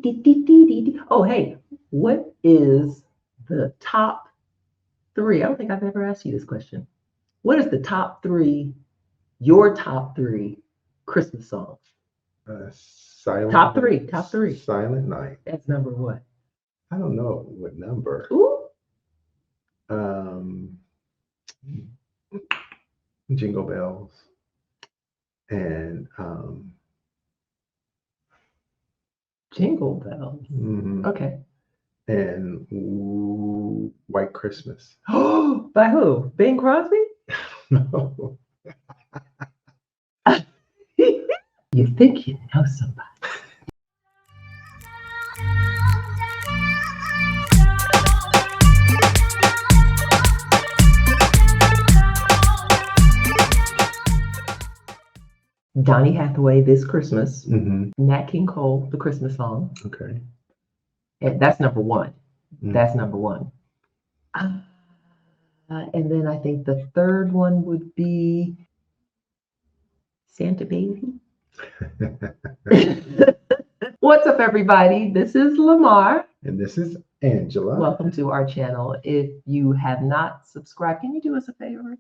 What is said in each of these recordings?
Oh, hey, what is the top three? I don't think I've ever asked you this question. What is the top three, your top three Christmas songs? Silent Top three. Silent Night. That's number one. I don't know what number. Ooh, Um, Jingle Bells and Jingle Bells. mhm, Okay. and White Christmas. By who? Bing Crosby? No. You think you know somebody. Donny Hathaway, This Christmas. Nat King Cole, The Christmas Song. Okay. And that's number one. Mm. That's number one. And then I think the third one would be Santa Baby. What's up, everybody? This is Lamar. And this is Angela. Welcome to our channel. If you have not subscribed, can you do us a favor?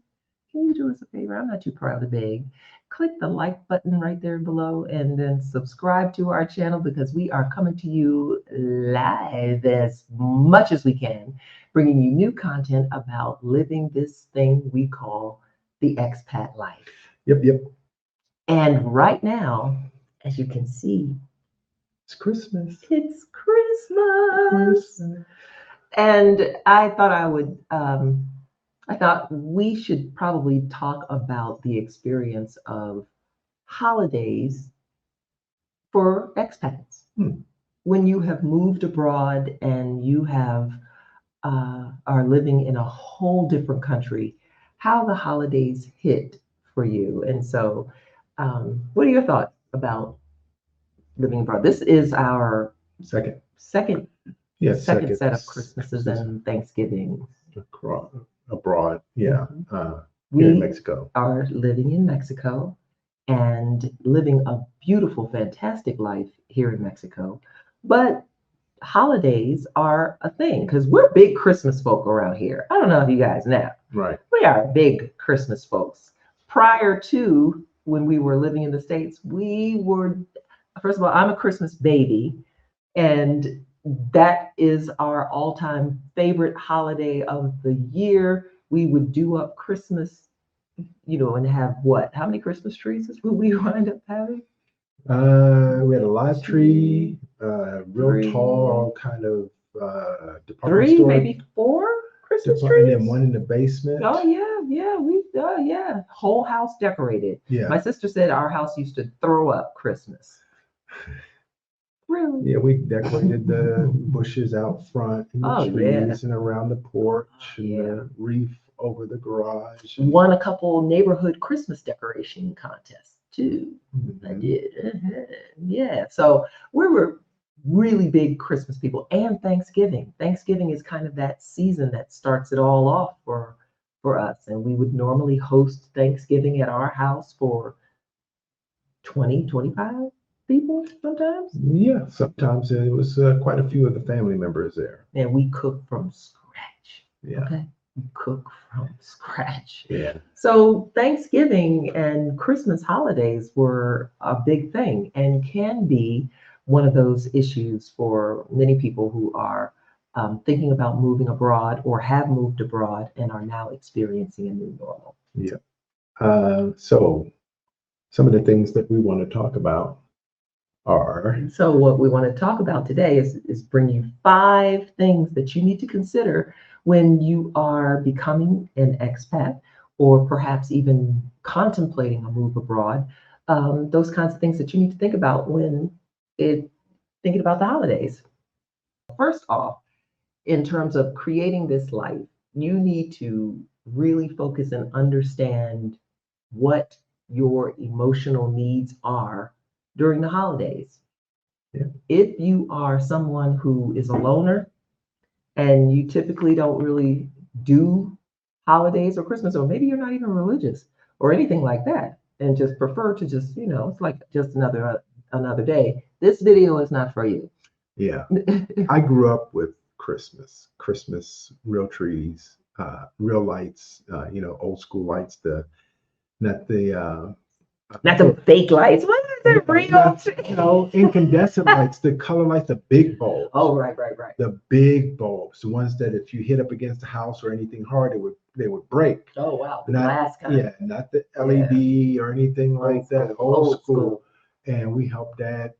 Can you do us a favor? I'm not too proud to beg. Click the like button right there below and then subscribe to our channel because we are coming to you live as much as we can, bringing you new content about living this thing we call the expat life. Yep. And right now, as you can see, It's Christmas. it's Christmas. And I thought we should probably talk about the experience of holidays for expats. When you have moved abroad and you have are living in a whole different country, how the holidays hit for you. And so, what are your thoughts about living abroad? This is our Second second set of Christmases and Thanksgivings. Abroad, yeah. We Here in Mexico. are living in Mexico and living a beautiful, fantastic life here in Mexico. But holidays are a thing because we're big Christmas folk around here. I don't know if you guys know. Right. We are big Christmas folks. Prior to when we were living in the States, we were, first of all, I'm a Christmas baby, and that is our all-time favorite holiday of the year. We would do up Christmas, and have what? How many Christmas trees would we wind up having? We had a live tree, real tall kind of department Three, store. maybe four Christmas And trees. then one in the basement. Oh yeah, whole house decorated. Yeah. My sister said our house used to throw up Christmas. Really? Yeah, we decorated the bushes out front and the trees and around the porch and the wreath over the garage. Won a couple neighborhood Christmas decoration contests too. I did. Yeah. So we were really big Christmas people, and Thanksgiving. Thanksgiving is kind of that season that starts it all off for us. And we would normally host Thanksgiving at our house for 20, 25 people sometimes. Yeah, sometimes it was quite a few of the family members there. And we cook from scratch. Yeah. Okay. We cook from scratch. Yeah. So Thanksgiving and Christmas holidays were a big thing and can be one of those issues for many people who are thinking about moving abroad or have moved abroad and are now experiencing a new normal. Yeah. So some of the things that we want to talk about are. So what we want to talk about today is bring you 5 things that you need to consider when you are becoming an expat or perhaps even contemplating a move abroad. Those kinds of things that you need to think about when thinking about the holidays. First off, in terms of creating this life, you need to really focus and understand what your emotional needs are during the holidays. Yeah. If you are someone who is a loner and you typically don't really do holidays or Christmas, or maybe you're not even religious or anything like that, and just prefer to just, it's like just another day, this video is not for you. Yeah. I grew up with Christmas, real trees, real lights, old school lights, not the, Not the fake lights. What is it? Real? incandescent lights, the color lights, the big bulbs. Oh, right. The big bulbs, the ones that if you hit up against the house or anything hard, they would break. Oh, wow. The Not, glass kind. yeah, not the LED or anything like that. Old school. And we helped Dad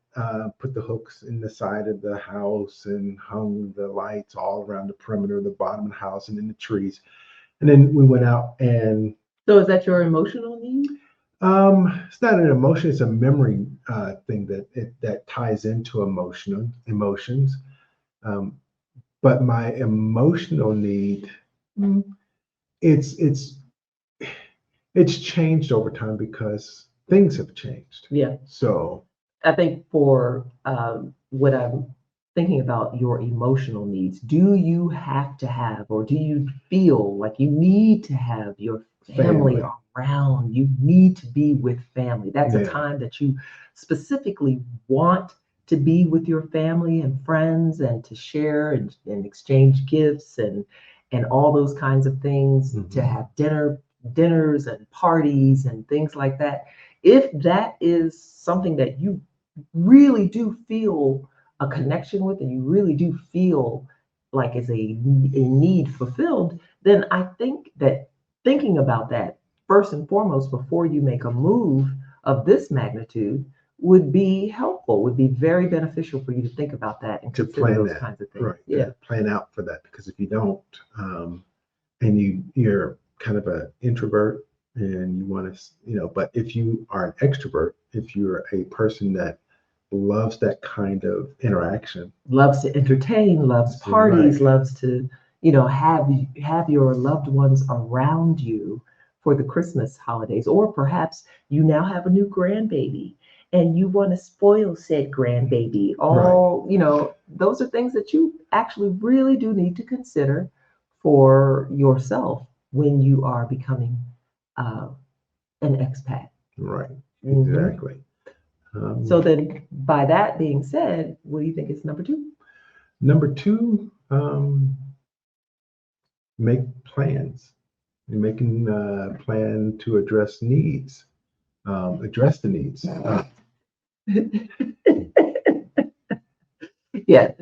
put the hooks in the side of the house and hung the lights all around the perimeter of the bottom of the house and in the trees. And then we went out and. So is that your emotional need? It's not an emotion; it's a memory thing that ties into emotions. Um, but my emotional need, it's changed over time because things have changed. Yeah. So I think for what I'm thinking about your emotional needs, do you have to have, or do you feel like you need to have your family around? You need to be with family. That's a time that you specifically want to be with your family and friends and to share and exchange gifts and all those kinds of things, to have dinners and parties and things like that. If that is something that you really do feel a connection with and you really do feel like it's a need fulfilled, then I think that thinking about that first and foremost before you make a move of this magnitude would be helpful, would be very beneficial for you to think about that and to consider plan those that, kinds of things. right? Yeah, plan out for that, because if you don't, and you're kind of an introvert and you want to, but if you are an extrovert, if you're a person that loves that kind of interaction, loves to entertain, loves parties, loves to, have your loved ones around you for the Christmas holidays, or perhaps you now have a new grandbaby and you want to spoil said grandbaby. All, those are things that you actually really do need to consider for yourself when you are becoming an expat. Right. Exactly. So then, by that being said, what do you think is number two? Number two, make plans. You're making a plan to address needs. Address the needs. Yeah,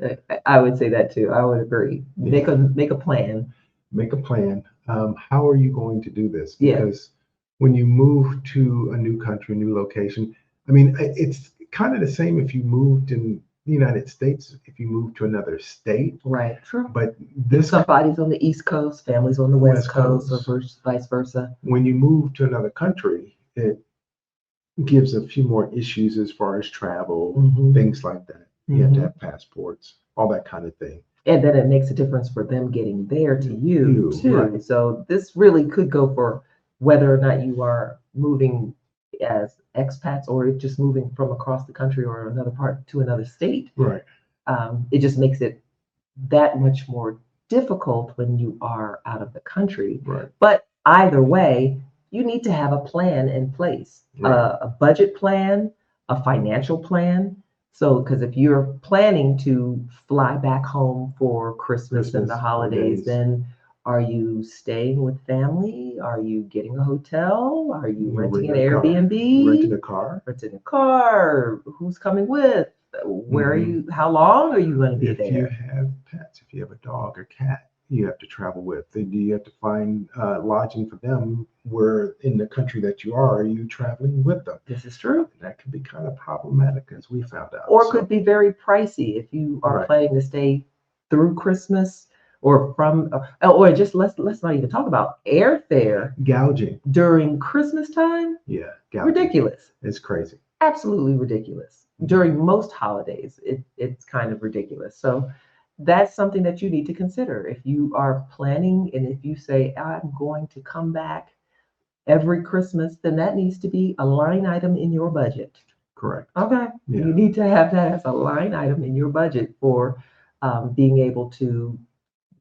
I would say that too. I would agree. Make a plan. Make a plan. How are you going to do this? Because when you move to a new country, new location, I mean, it's kind of the same if you moved in the United States, if you move to another state. Right, true. But somebody's on the East Coast, families on the West Coast, or vice versa. When you move to another country, it gives a few more issues as far as travel, things like that. You have to have passports, all that kind of thing. And then it makes a difference for them getting there to you too. Right. So this really could go for whether or not you are moving as expats or just moving from across the country or another part to another state. Right. It just makes it that much more difficult when you are out of the country. Right. But either way, you need to have a plan in place, a budget plan, a financial plan. So, because if you're planning to fly back home for Christmas and the holidays, then are you staying with family? Are you getting a hotel? Are you renting an Airbnb? Renting a car? Renting a car. Who's coming with? Where are you? How long are you going to be there? If you have pets, if you have a dog or cat, you have to travel with, then you have to find lodging for them where in the country that you are you traveling with them. This is true. That can be kind of problematic, as we found out. Or could be very pricey if you are planning to stay through Christmas or from, or just let's not even talk about airfare. Gouging. During Christmas time? Yeah. Gouging. Ridiculous. It's crazy. Absolutely ridiculous. During most holidays, it's kind of ridiculous. So that's something that you need to consider. If you are planning and if you say, I'm going to come back every Christmas, then that needs to be a line item in your budget. Correct. Okay. Yeah. You need to have that as a line item in your budget for being able to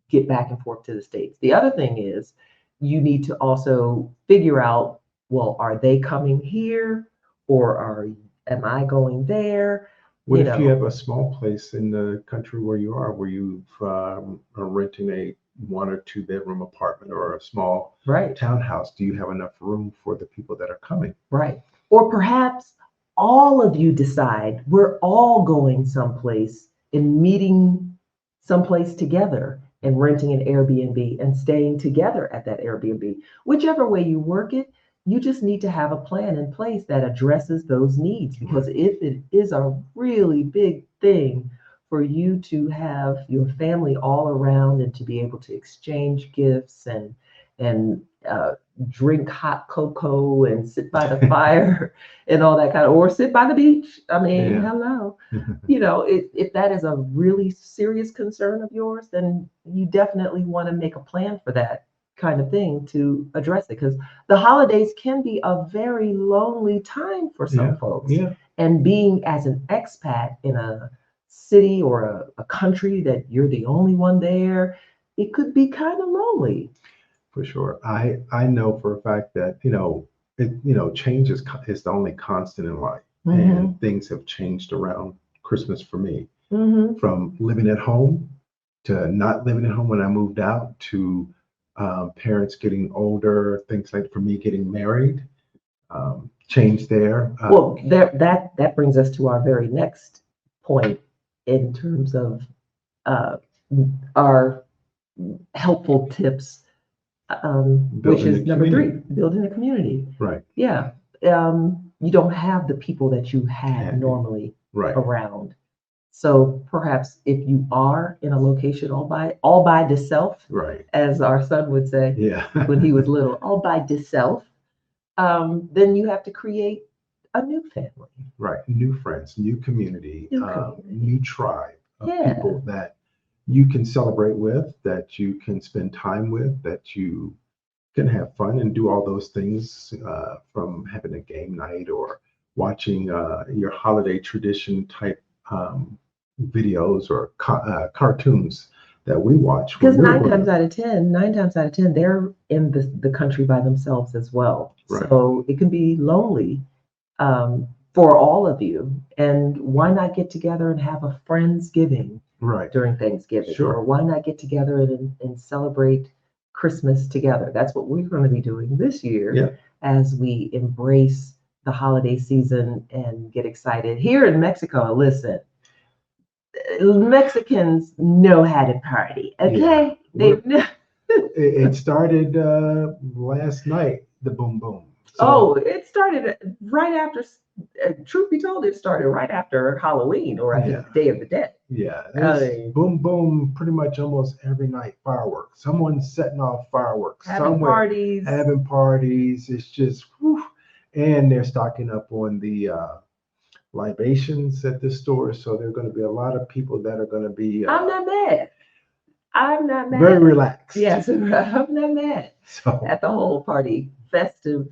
get back and forth to the States. The other thing is you need to also figure out, well, are they coming here or am I going there? What you if you know, have a small place in the country where you are are renting a 1 or 2 bedroom apartment or a small right, townhouse? Do you have enough room for the people that are coming? right. Or perhaps all of you decide we're all going someplace and meeting someplace together and renting an Airbnb and staying together at that Airbnb. Whichever way you work it, you just need to have a plan in place that addresses those needs. Because if it is a really big thing for you to have your family all around and to be able to exchange gifts and drink hot cocoa and sit by the fire and all that kind of, or sit by the beach. I mean, Yeah. hello. If that is a really serious concern of yours, then you definitely want to make a plan for that kind of thing to address it. Because the holidays can be a very lonely time for some Yeah. folks. Yeah. And being as an expat in a city or a country that you're the only one there, it could be kind of lonely. For sure. I know for a fact that, change is the only constant in life. And things have changed around Christmas for me. From living at home to not living at home when I moved out to parents getting older, things like for me getting married, change there. Well, that brings us to our very next point in terms of our helpful tips, which Building a is number 3, community. building a community. Right. Yeah. You don't have the people that you had normally Right. around. So perhaps if you are in a location all by the self, Right. as our son would say Yeah. when he was little, all by the self, then you have to create a new family. Right. New friends, new community, new tribe of Yeah. people that you can celebrate with, that you can spend time with, that you can have fun and do all those things, from having a game night or watching your holiday tradition type videos or cartoons that we watch. Because nine times out of 10, they're in the country by themselves as well. Right. So it can be lonely for all of you. And why not get together and have a Friendsgiving Right. during Thanksgiving? Sure. Or why not get together and celebrate Christmas together? That's what we're going to be doing this year as we embrace the holiday season and get excited. Here in Mexico, listen, Mexicans know how to party, okay? It started last night, the boom boom. So, it started right after, truth be told, it started right after Halloween, or I think the Day of the Dead. Yeah, there's boom boom pretty much almost every night, fireworks. Someone's setting off fireworks somewhere. Having parties. It's just, whew. And they're stocking up on the libations at the store. So there are going to be a lot of people that are going to be. I'm not mad. Very relaxed. Yes, I'm not mad at the whole party, festive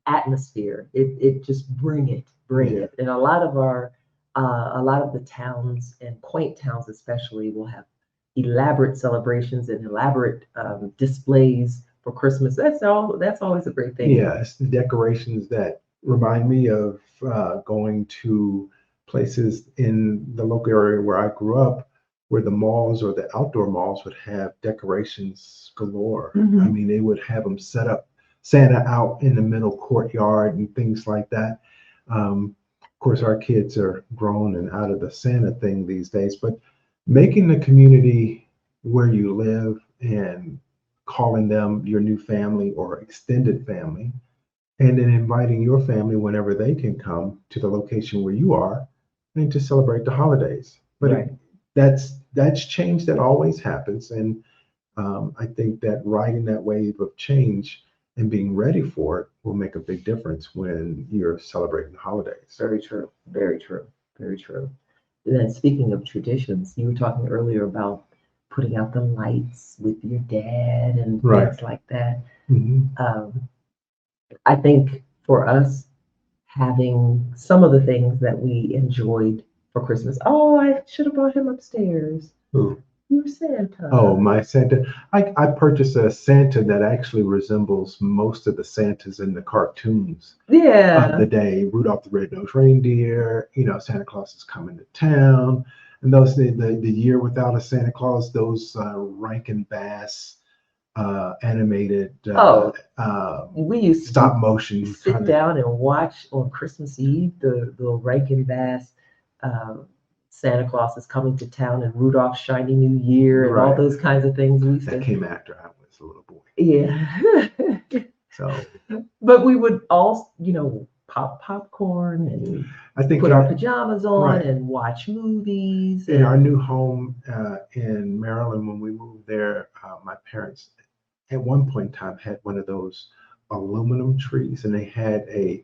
atmosphere. It just bring it. And a lot of the towns and quaint towns especially will have elaborate celebrations and elaborate displays for Christmas. That's always a great thing. Yeah, it's the decorations that remind me of going to places in the local area where I grew up, where the malls or the outdoor malls would have decorations galore. I mean, they would have them set up, Santa out in the middle courtyard and things like that. Of course, our kids are grown and out of the Santa thing these days, but making the community where you live and calling them your new family or extended family, and then inviting your family whenever they can come to the location where you are and to celebrate the holidays. But that's change that always happens. And I think that riding that wave of change and being ready for it will make a big difference when you're celebrating the holidays. Very true. Very true. Very true. And then speaking of traditions, you were talking earlier about putting out the lights with your dad and things like that. I think for us, having some of the things that we enjoyed for Christmas. Oh, I should have brought him upstairs. Who? Your Santa. Oh, my Santa. I purchased a Santa that actually resembles most of the Santas in the cartoons of Yeah. the day. Rudolph the Red-Nosed Reindeer, Santa Claus is coming to town. And those the year without a Santa Claus, those Rankin Bass animated Oh, we used stop to motion sit kind of. down and watch on Christmas Eve the Rankin Bass um, Santa Claus is coming to town and Rudolph's Shiny New Year and all Right. those kinds of things. We used That to, came after I was a little boy. yeah. So But we would all, pop popcorn and I think put our pajamas on right. and watch movies. In our And new home in Maryland, when we moved there, my parents at one point in time had one of those aluminum trees, and they had a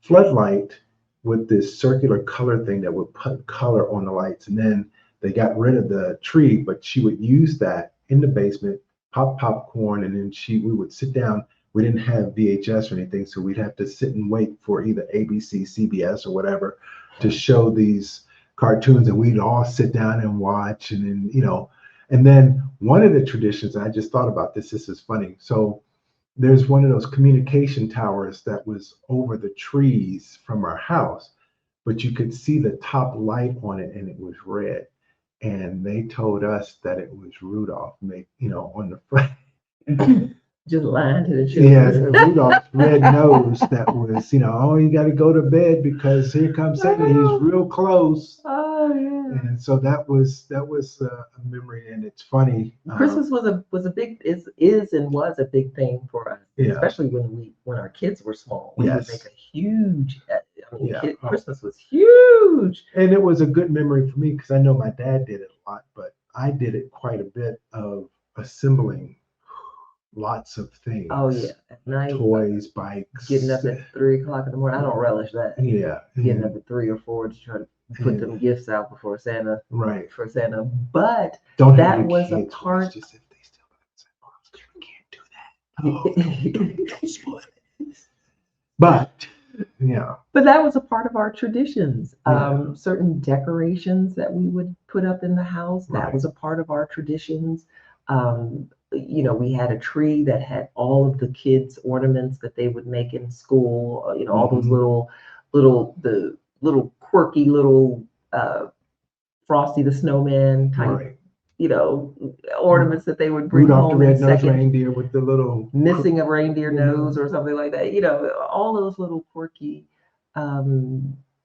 floodlight with this circular color thing that would put color on the lights. And then they got rid of the tree, but she would use that in the basement, pop popcorn, and then we would sit down. We didn't have VHS or anything, so we'd have to sit and wait for either ABC, CBS, or whatever to show these cartoons, and we'd all sit down and watch, and then and then one of the traditions, I just thought about this. This is funny. So there's one of those communication towers that was over the trees from our house, but you could see the top light on it, and it was red. And they told us that it was Rudolph, on the front. just lying to the Yeah, children. Rudolph's red nose. That was, oh, you got to go to bed because here comes Santa. He's real close. Oh yeah. And so that was a memory, and it's funny. Christmas was a big is and was a big thing for us, Yeah. especially when our kids were small. We would Yes. make a huge. I mean, Yeah. Christmas was huge. And it was a good memory for me because I know my dad did it a lot, but I did it quite a bit of assembling lots of things. Oh yeah, at night, Toys, bikes. getting up at 3 o'clock in the morning. I don't relish that. Yeah. Getting up at 3 or 4 to try to put them gifts out before Santa. Right. For Santa, but Don't that was a part. Just if they still can't do that. Oh, don't spoil it. But yeah. But that was a part of our traditions. Yeah. Certain decorations that we would put up in the house, that Right. was a part of our traditions. We had a tree that had all of the kids' ornaments that they would make in school. All those the little quirky little Frosty the Snowman type, Right. ornaments that they would bring Rudolph the home in Red-Nosed second. Reindeer with the little Missing a reindeer nose or something like that. All those little quirky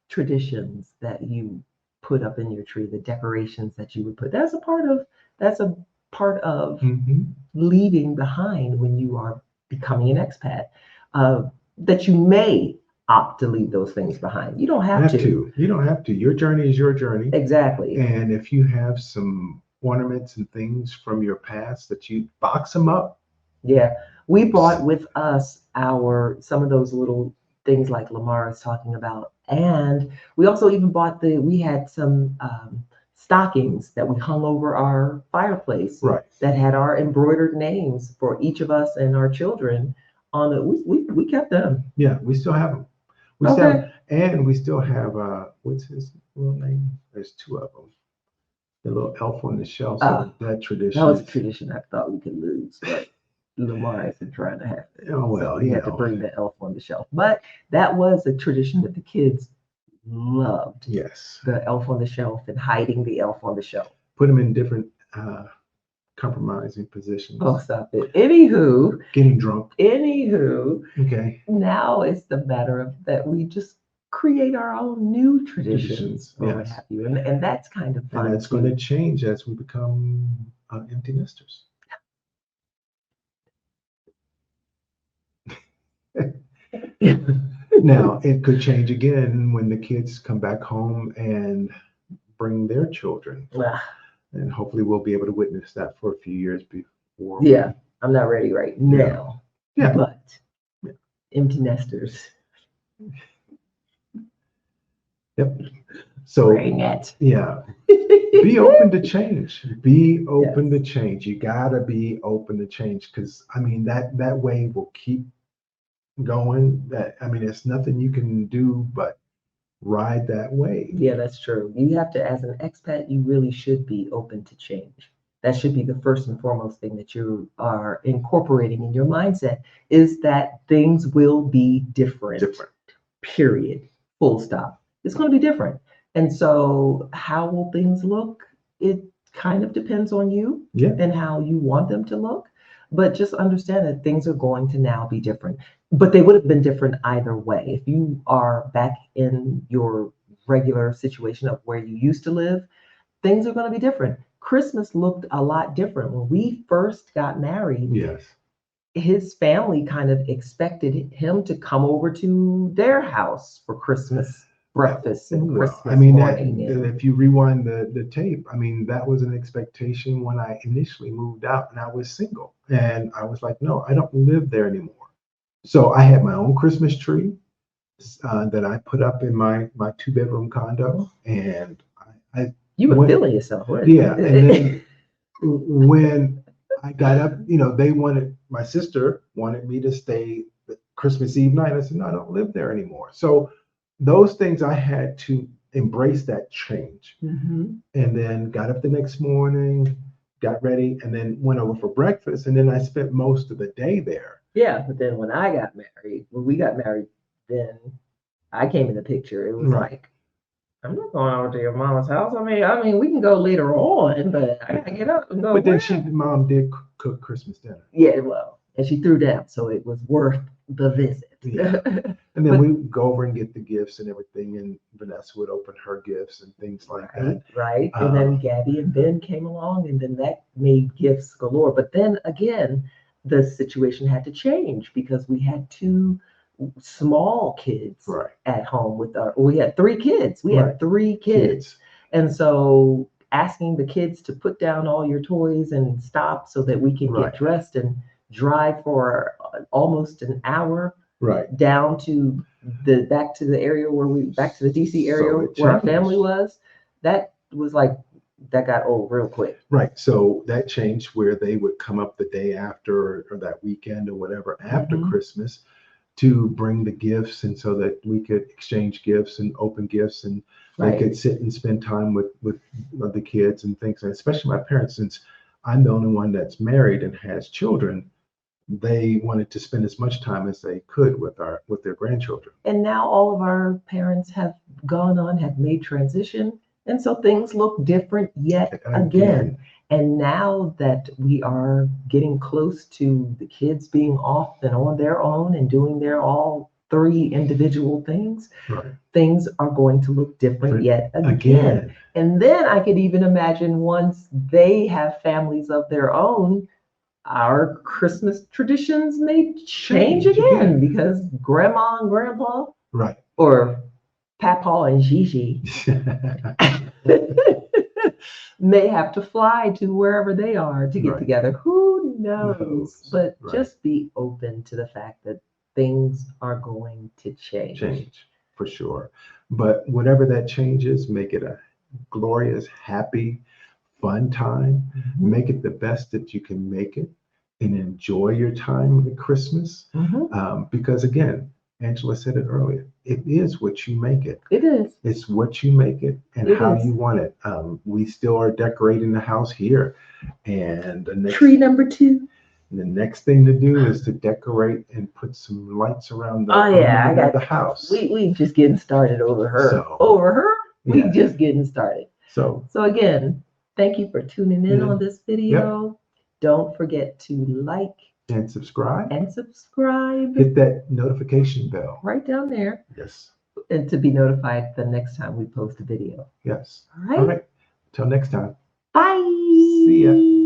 traditions that you put up in your tree, the decorations that you would put. That's a part of leaving behind when you are becoming an expat. That you may opt to leave those things behind. You don't have to. You don't have to. Your journey is your journey. Exactly. And if you have some ornaments and things from your past, that you box them up. Yeah, we brought with us some of those little things like Lamar is talking about, and we also even we had some stockings that we hung over our fireplace, right, that had our embroidered names for each of us and our children on it. We kept them. Yeah, we still have them. We still have what's his real name? There's two of them. The little elf on the shelf. So that tradition. That was a tradition I thought we could lose, but Lamar has been trying to have it. Oh well, so we had to bring the elf on the shelf. But that was a tradition that the kids loved. Yes. The elf on the shelf and hiding the elf on the shelf. Put them in different compromising positions. Oh, stop it. Anywho. Getting drunk. Anywho. Okay. Now it's the matter of that we just create our own new traditions. Or what have you. And that's kind of fun. And that's going to change as we become empty nesters. Now, it could change again when the kids come back home and bring their children. And hopefully we'll be able to witness that for a few years before. Yeah, I'm not ready right now. Yeah. But empty nesters. Yep. So bring it. Yeah. Be open to change. Be open to change. You gotta be open to change, because that way will keep going. It's nothing you can do but ride that wave. Yeah, that's true. You have to, as an expat, you really should be open to change. That should be the first and foremost thing that you are incorporating in your mindset, is that things will be different. Different. Period. Full stop. It's going to be different. And so how will things look? It kind of depends on you and how you want them to look. But just understand that things are going to now be different. But they would have been different either way. If you are back in your regular situation of where you used to live, things are going to be different. Christmas looked a lot different. When we first got married, Yes. his family kind of expected him to come over to their house for Christmas breakfast and Christmas morning. If you rewind the tape, I mean, that was an expectation when I initially moved out and I was single. And I was like, no, I don't live there anymore. So I had my own Christmas tree that I put up in my 2-bedroom condo. And you were feeling yourself, right? Yeah. And then when I got up, my sister wanted me to stay Christmas Eve night. I said, no, I don't live there anymore. So those things, I had to embrace that change. And then got up the next morning, got ready, and then went over for breakfast. And then I spent most of the day there. Yeah, but then when we got married, then I came in the picture. It was like, I'm not going over to your mama's house. I mean, we can go later on, but I gotta get up and go. But then mom did cook Christmas dinner. Yeah, well, and she threw down, so it was worth the visit. Yeah. And then we go over and get the gifts and everything, and Vanessa would open her gifts and things like that. Right. And then Gabby and Ben came along, and then that made gifts galore. But then again, the situation had to change because we had 2 small kids at home we had 3 kids. We had 3 kids. And so asking the kids to put down all your toys and stop so that we can get dressed and drive for almost an hour down to back to the DC area where our family was, that was like, that got old real quick. Right. So that changed where they would come up the day after or that weekend or whatever after Christmas to bring the gifts, and so that we could exchange gifts and open gifts, and they could sit and spend time with the kids and things. And especially my parents, since I'm the only one that's married and has children, they wanted to spend as much time as they could with their grandchildren. And now all of our parents have made transition. And so things look different yet again. And now that we are getting close to the kids being off and on their own and doing their all 3 individual things, things are going to look different yet again. And then I could even imagine once they have families of their own, our Christmas traditions may change again because grandma and grandpa, or Papa and Gigi, may have to fly to wherever they are to get together. Who knows? But just be open to the fact that things are going to change. Change, for sure. But whatever that change is, make it a glorious, happy, fun time. Make it the best that you can make it, and enjoy your time with Christmas. Because again, Angela said it earlier, it is what you make it. It is. It's what you make it and how you want it. We still are decorating the house here. And tree number 2. The next thing to do is to decorate and put some lights around the house. We just getting started over her. We just getting started. So again, thank you for tuning in on this video. Don't forget to like and subscribe. Hit that notification bell right down there. Yes. And to be notified the next time we post a video. Yes. All right. Till next time. Bye. See ya.